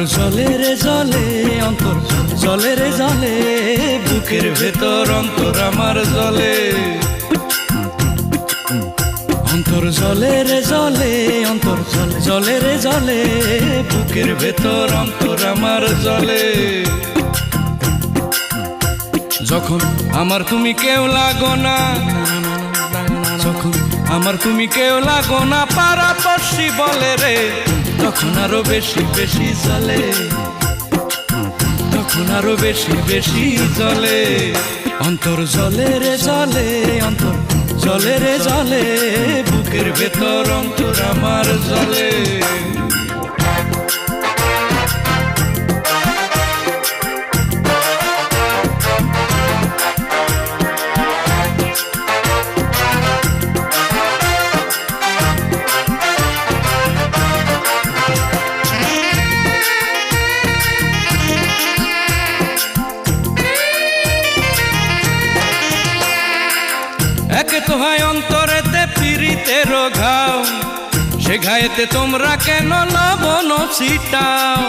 জলে রে জলে অন্তর জলে রে জলে বুকের ভেতর অন্তর আমার জলে অন্তর জলে রে জলে অন্তর জলে রে জলে বুকের ভেতর অন্তর আমার জলে যখন আমার তুমি কেউ লাগো না যখন আমার তুমি কেউ লাগো না পাড়াপড়শি বলে রে তখন আরো বেশি বেশি জলে তখন আরো বেশি বেশি জলে অন্তর জলে রে জলে অন্তর জলে রে জলে বুকের ভেতর অন্তর আমার জলে একে তো হয় অন্তরেতে পীড়িতের ঘাও সে ঘায়েতে তোমরা কেন লবণ ছিটাও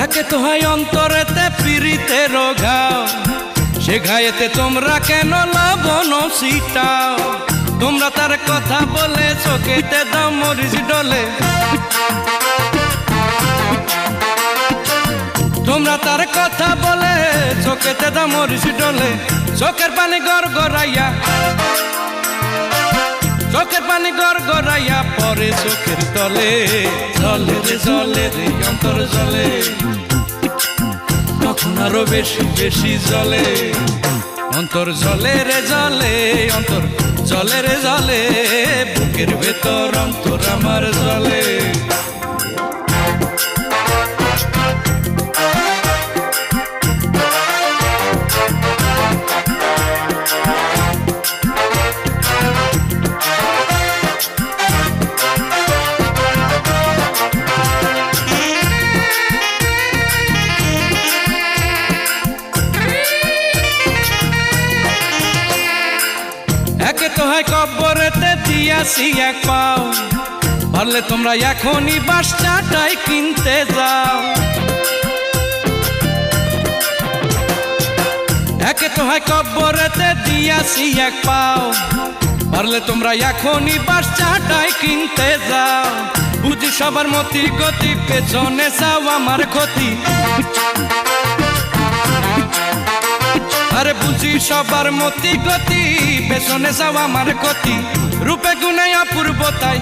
একে তো হয় অন্তরেতে পীড়িতের ঘাও সে ঘায়েতে তোমরা কেন লবণ ছিটাও তোমরা তার কথা বলে চোখেতে দাও মরিচ ডলে তোমরা তার কথা বলে চোখেতে দাও মরিচ ডলে চোখের পানি গড়গড়াইয়া চোখের পানি গড়গড়াইয়া পরে চোখের তলে জলে রে জলে রে অন্তর জলে তখন আরো বেশি বেশি জলে অন্তর জলে রে জলে অন্তর জলে রে জলে বুকের ভেতর অন্তর আমার জলে একে তো হয় কবরেতে দিয়াছি এক পাও পারলে তোমরা এখনই বাস চাটাই কিনতে যাও একে তো হয় কবরেতে দিয়াছি এক পাও পারলে তোমরা এখনই বাস চাটাই কিনতে যাও বুঝি সবার মতি গতি পেছনে যাও আমার ক্ষতি আরে বুঝি সবার মতি গতি পেছনে যাও আমার ক্ষতি রূপে গুণে অপূর্বতাই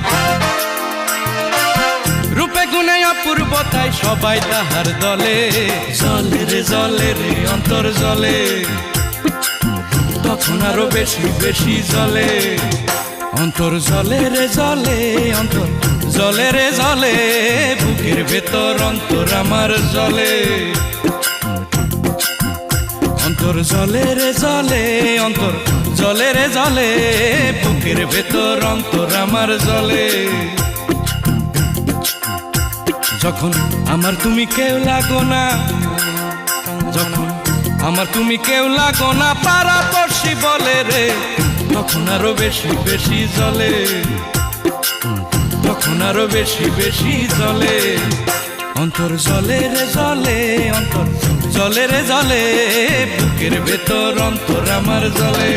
রূপে গুণে অপূর্বতাই সবাই তাহার দলে জলে রে জলে রে অন্তর জলে তখন আরো বেশি বেশি জলে অন্তর জলে রে জলে অন্তর জলে রে জলে বুকের ভেতর অন্তর আমার জলে অন্তর জলে রে জলে অন্তর জলে রে জলে বুকের ভেতর অন্তর আমার জলে যখন আমার তুমি কেউ লাগো না যখন আমার তুমি কেউ লাগো না পাড়াপড়শি বলে রে তখন আরো বেশি বেশি জলে তখন আরো বেশি বেশি জলে অন্তর জলে রে জলে অন্তর জলে রে জলে বুকের ভেতর অন্তর আমার জলে